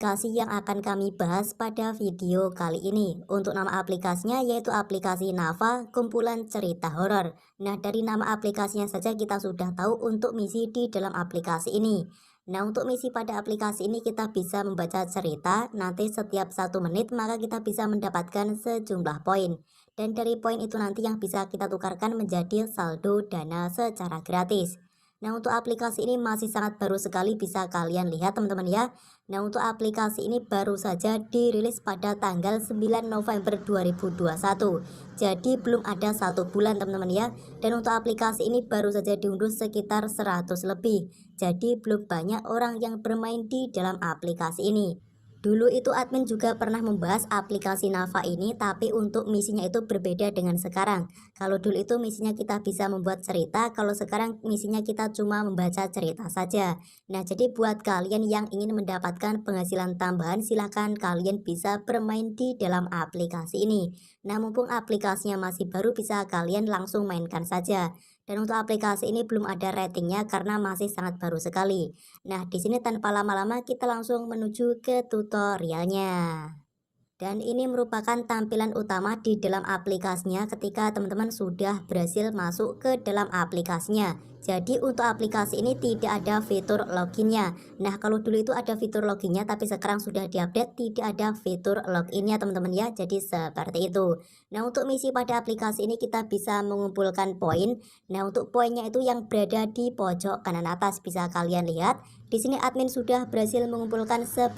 aplikasi yang akan kami bahas pada video kali ini. Untuk nama aplikasinya yaitu aplikasi Nafa kumpulan cerita horor. Nah, dari nama aplikasinya saja kita sudah tahu untuk misi di dalam aplikasi ini. Nah, untuk misi pada aplikasi ini kita bisa membaca cerita, nanti setiap 1 menit maka kita bisa mendapatkan sejumlah poin. Dan dari poin itu nanti yang bisa kita tukarkan menjadi saldo dana secara gratis. Nah, untuk aplikasi ini masih sangat baru sekali bisa kalian lihat teman-teman ya. Nah, untuk aplikasi ini baru saja dirilis pada tanggal 9 November 2021. Jadi belum ada 1 bulan teman-teman ya. Dan untuk aplikasi ini baru saja diunduh sekitar 100 lebih. Jadi belum banyak orang yang bermain di dalam aplikasi ini. Dulu itu admin juga pernah membahas aplikasi Nafa ini, tapi untuk misinya itu berbeda dengan sekarang. Kalau dulu itu misinya kita bisa membuat cerita, kalau sekarang misinya kita cuma membaca cerita saja. Nah, jadi buat kalian yang ingin mendapatkan penghasilan tambahan, silahkan kalian bisa bermain di dalam aplikasi ini. Nah, mumpung aplikasinya masih baru, bisa kalian langsung mainkan saja. Dan untuk aplikasi ini belum ada ratingnya karena masih sangat baru sekali. Nah, di sini tanpa lama-lama kita langsung menuju ke tutorialnya. Dan ini merupakan tampilan utama di dalam aplikasinya ketika teman-teman sudah berhasil masuk ke dalam aplikasinya. Jadi untuk aplikasi ini tidak ada fitur loginnya. Nah, kalau dulu itu ada fitur loginnya tapi sekarang sudah diupdate tidak ada fitur loginnya teman-teman ya. Jadi seperti itu. Nah, untuk misi pada aplikasi ini kita bisa mengumpulkan poin. Nah, untuk poinnya itu yang berada di pojok kanan atas bisa kalian lihat. Di sini admin sudah berhasil mengumpulkan 10.030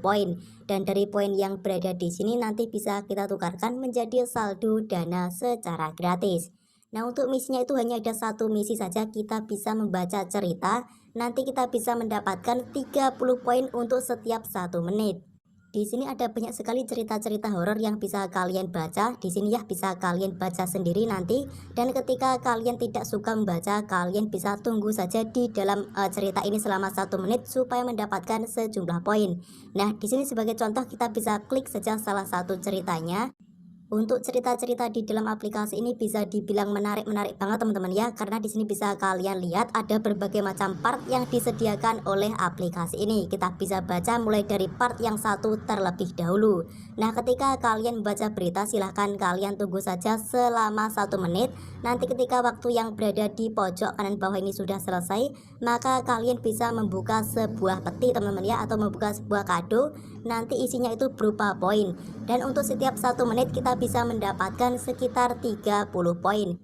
poin. Dan dari poin yang berada di sini nanti bisa kita tukarkan menjadi saldo dana secara gratis. Nah, untuk misinya itu hanya ada 1 misi saja, kita bisa membaca cerita, nanti kita bisa mendapatkan 30 poin untuk setiap 1 menit. Di sini ada banyak sekali cerita-cerita horor yang bisa kalian baca. Di sini ya bisa kalian baca sendiri nanti. Dan ketika kalian tidak suka membaca, kalian bisa tunggu saja di dalam cerita ini selama 1 menit supaya mendapatkan sejumlah poin. Nah, di sini sebagai contoh kita bisa klik saja salah satu ceritanya. Untuk cerita-cerita di dalam aplikasi ini bisa dibilang menarik-menarik banget teman-teman ya, karena di sini bisa kalian lihat ada berbagai macam part yang disediakan oleh aplikasi ini. Kita bisa baca mulai dari part yang satu terlebih dahulu. Nah, ketika kalian membaca berita silahkan kalian tunggu saja selama 1 menit. Nanti ketika waktu yang berada di pojok kanan bawah ini sudah selesai, maka kalian bisa membuka sebuah peti teman-teman ya, atau membuka sebuah kado. Nanti isinya itu berupa poin. Dan untuk setiap 1 menit kita bisa mendapatkan sekitar 30 poin.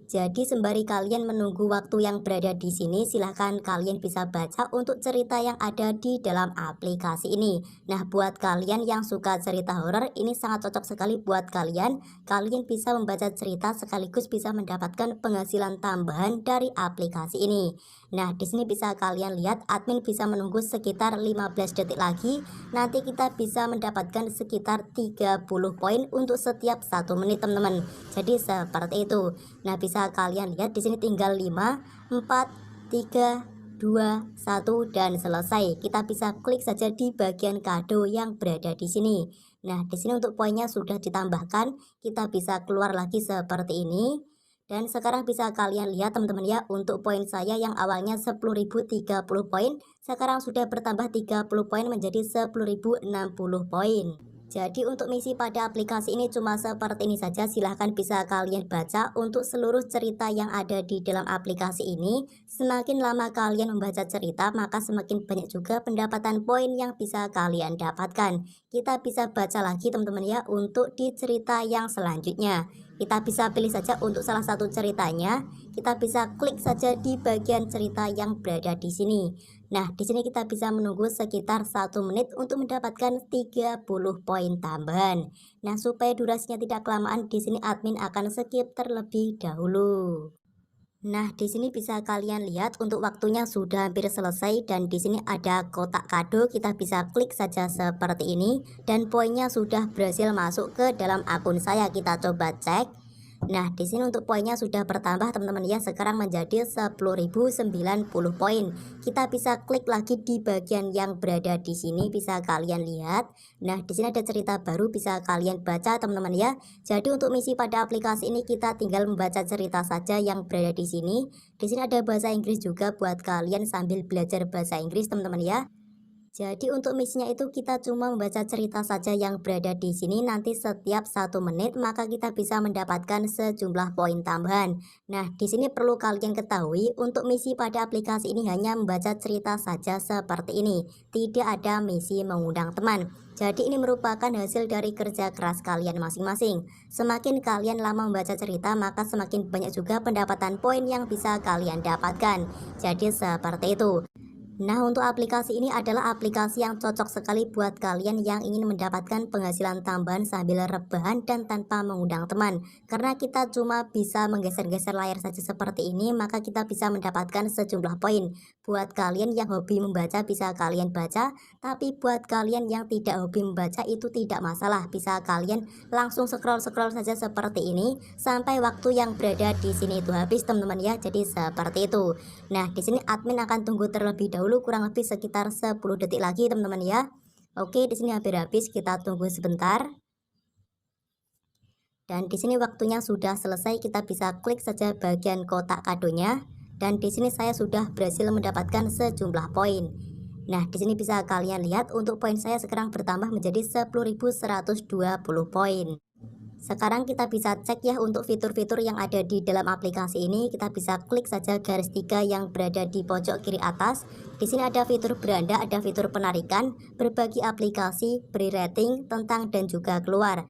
Jadi sembari kalian menunggu waktu yang berada di sini, silahkan kalian bisa baca untuk cerita yang ada di dalam aplikasi ini. Nah, buat kalian yang suka cerita horor, ini sangat cocok sekali buat kalian. Kalian bisa membaca cerita sekaligus bisa mendapatkan penghasilan tambahan dari aplikasi ini. Nah, di sini bisa kalian lihat admin bisa menunggu sekitar 15 detik lagi. Nanti kita bisa mendapatkan sekitar 30 poin untuk setiap 1 menit, teman-teman. Jadi seperti itu. Nah, bisa kalian lihat di sini tinggal 5, 4, 3, 2, 1 dan selesai. Kita bisa klik saja di bagian kado yang berada di sini. Nah, di sini untuk poinnya sudah ditambahkan, kita bisa keluar lagi seperti ini. Dan sekarang bisa kalian lihat teman-teman ya, untuk poin saya yang awalnya 10.030 poin, sekarang sudah bertambah 30 poin menjadi 10.060 poin. Jadi untuk misi pada aplikasi ini cuma seperti ini saja, silahkan bisa kalian baca untuk seluruh cerita yang ada di dalam aplikasi ini. Semakin lama kalian membaca cerita maka semakin banyak juga pendapatan poin yang bisa kalian dapatkan. Kita bisa baca lagi teman-teman ya untuk di cerita yang selanjutnya. Kita bisa pilih saja untuk salah satu ceritanya, kita bisa klik saja di bagian cerita yang berada di sini. Nah, di sini kita bisa menunggu sekitar 1 menit untuk mendapatkan 30 poin tambahan. Nah, supaya durasinya tidak kelamaan, di sini admin akan skip terlebih dahulu. Nah, di sini bisa kalian lihat untuk waktunya sudah hampir selesai dan di sini ada kotak kado, kita bisa klik saja seperti ini dan poinnya sudah berhasil masuk ke dalam akun saya. Kita coba cek. Nah, di sini untuk poinnya sudah bertambah teman-teman ya, sekarang menjadi 10.090 poin. Kita bisa klik lagi di bagian yang berada di sini, bisa kalian lihat. Nah, di sini ada cerita baru bisa kalian baca teman-teman ya. Jadi untuk misi pada aplikasi ini kita tinggal membaca cerita saja yang berada di sini. Di sini ada bahasa Inggris juga buat kalian sambil belajar bahasa Inggris teman-teman ya. Jadi untuk misinya itu kita cuma membaca cerita saja yang berada di sini, nanti setiap 1 menit maka kita bisa mendapatkan sejumlah poin tambahan. Nah, di sini perlu kalian ketahui untuk misi pada aplikasi ini hanya membaca cerita saja seperti ini. Tidak ada misi mengundang teman. Jadi ini merupakan hasil dari kerja keras kalian masing-masing. Semakin kalian lama membaca cerita maka semakin banyak juga pendapatan poin yang bisa kalian dapatkan. Jadi seperti itu. Nah, untuk aplikasi ini adalah aplikasi yang cocok sekali buat kalian yang ingin mendapatkan penghasilan tambahan sambil rebahan dan tanpa mengundang teman. Karena kita cuma bisa menggeser-geser layar saja seperti ini, maka kita bisa mendapatkan sejumlah poin. Buat kalian yang hobi membaca bisa kalian baca, tapi buat kalian yang tidak hobi membaca itu tidak masalah. Bisa kalian langsung scroll-scroll saja seperti ini sampai waktu yang berada di sini itu habis, teman-teman ya. Jadi seperti itu. Nah, di sini admin akan tunggu terlebih dahulu kurang lebih sekitar 10 detik lagi, teman-teman ya. Oke, di sini hampir habis, kita tunggu sebentar. Dan di sini waktunya sudah selesai, kita bisa klik saja bagian kotak kadonya. Dan di sini saya sudah berhasil mendapatkan sejumlah poin. Nah, di sini bisa kalian lihat untuk poin saya sekarang bertambah menjadi 10.120 poin. Sekarang kita bisa cek ya untuk fitur-fitur yang ada di dalam aplikasi ini. Kita bisa klik saja garis 3 yang berada di pojok kiri atas. Di sini ada fitur beranda, ada fitur penarikan, berbagi aplikasi, beri rating, tentang, dan juga keluar.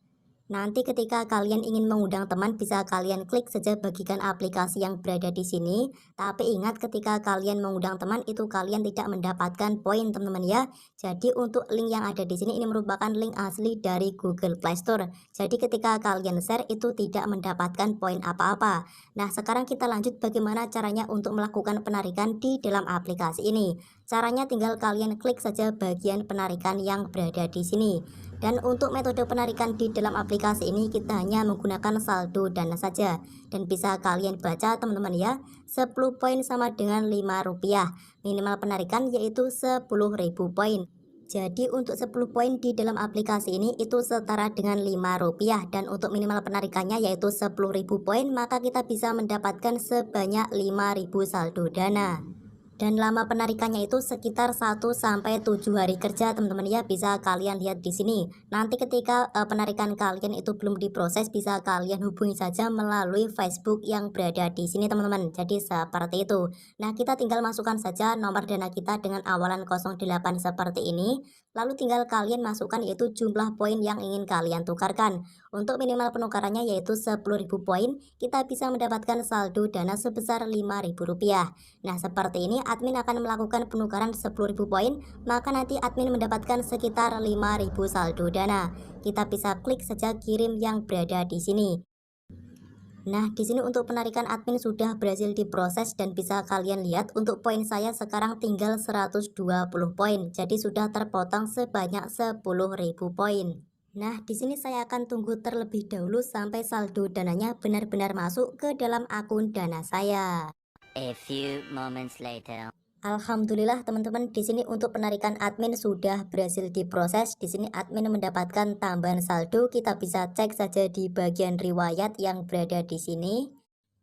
Nanti ketika kalian ingin mengundang teman bisa kalian klik saja bagikan aplikasi yang berada di sini. Tapi ingat ketika kalian mengundang teman itu kalian tidak mendapatkan poin, teman-teman ya. Jadi untuk link yang ada di sini ini merupakan link asli dari Google Play Store. Jadi ketika kalian share itu tidak mendapatkan poin apa-apa. Nah, sekarang kita lanjut bagaimana caranya untuk melakukan penarikan di dalam aplikasi ini. Caranya tinggal kalian klik saja bagian penarikan yang berada di sini. Dan untuk metode penarikan di dalam aplikasi ini kita hanya menggunakan saldo dana saja. Dan bisa kalian baca, teman-teman ya, 10 poin sama dengan Rp5. Minimal penarikan yaitu 10.000 poin. Jadi untuk 10 poin di dalam aplikasi ini itu setara dengan Rp5. Dan untuk minimal penarikannya yaitu 10.000 poin, maka kita bisa mendapatkan sebanyak 5.000 saldo dana. Dan lama penarikannya itu sekitar 1 sampai 7 hari kerja, teman-teman ya, bisa kalian lihat di sini. Nanti ketika penarikan kalian itu belum diproses bisa kalian hubungi saja melalui Facebook yang berada di sini, teman-teman. Jadi seperti itu. Nah, kita tinggal masukkan saja nomor dana kita dengan awalan 08 seperti ini. Lalu tinggal kalian masukkan yaitu jumlah poin yang ingin kalian tukarkan. Untuk minimal penukarannya yaitu 10.000 poin, kita bisa mendapatkan saldo dana sebesar Rp5.000. Nah, seperti ini admin akan melakukan penukaran 10.000 poin, maka nanti admin mendapatkan sekitar 5.000 saldo dana. Kita bisa klik saja kirim yang berada di sini. Nah, di sini untuk penarikan admin sudah berhasil diproses dan bisa kalian lihat untuk poin saya sekarang tinggal 120 poin. Jadi sudah terpotong sebanyak 10.000 poin. Nah, di sini saya akan tunggu terlebih dahulu sampai saldo dananya benar-benar masuk ke dalam akun dana saya. A few moments later. Alhamdulillah teman-teman, di sini untuk penarikan admin sudah berhasil diproses. Di sini admin mendapatkan tambahan saldo. Kita bisa cek saja di bagian riwayat yang berada di sini.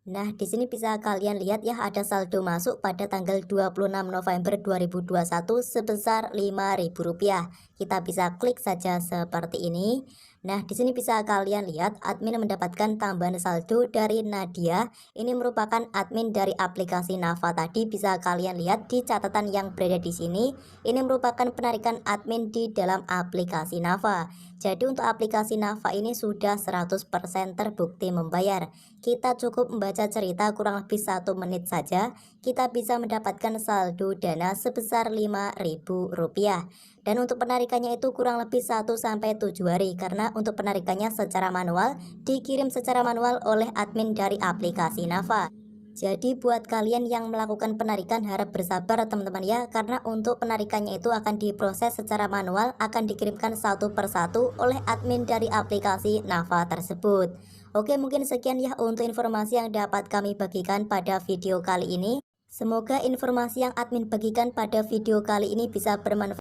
Nah, di sini bisa kalian lihat ya ada saldo masuk pada tanggal 26 November 2021 sebesar Rp5.000. Kita bisa klik saja seperti ini. Nah, di sini bisa kalian lihat admin mendapatkan tambahan saldo dari Nadia. Ini merupakan admin dari aplikasi Nafa tadi. Bisa kalian lihat di catatan yang berada di sini. Ini merupakan penarikan admin di dalam aplikasi Nafa. Jadi untuk aplikasi Nafa ini sudah 100% terbukti membayar. Kita cukup membaca cerita kurang lebih 1 menit saja, kita bisa mendapatkan saldo dana sebesar Rp5.000. Dan untuk penarikannya itu kurang lebih 1 sampai 7 hari, karena untuk penarikannya secara manual, dikirim secara manual oleh admin dari aplikasi Nafa. Jadi buat kalian yang melakukan penarikan harap bersabar teman-teman ya, karena untuk penarikannya itu akan diproses secara manual, akan dikirimkan satu persatu oleh admin dari aplikasi Nafa tersebut. Oke, mungkin sekian ya untuk informasi yang dapat kami bagikan pada video kali ini. Semoga informasi yang admin bagikan pada video kali ini bisa bermanfaat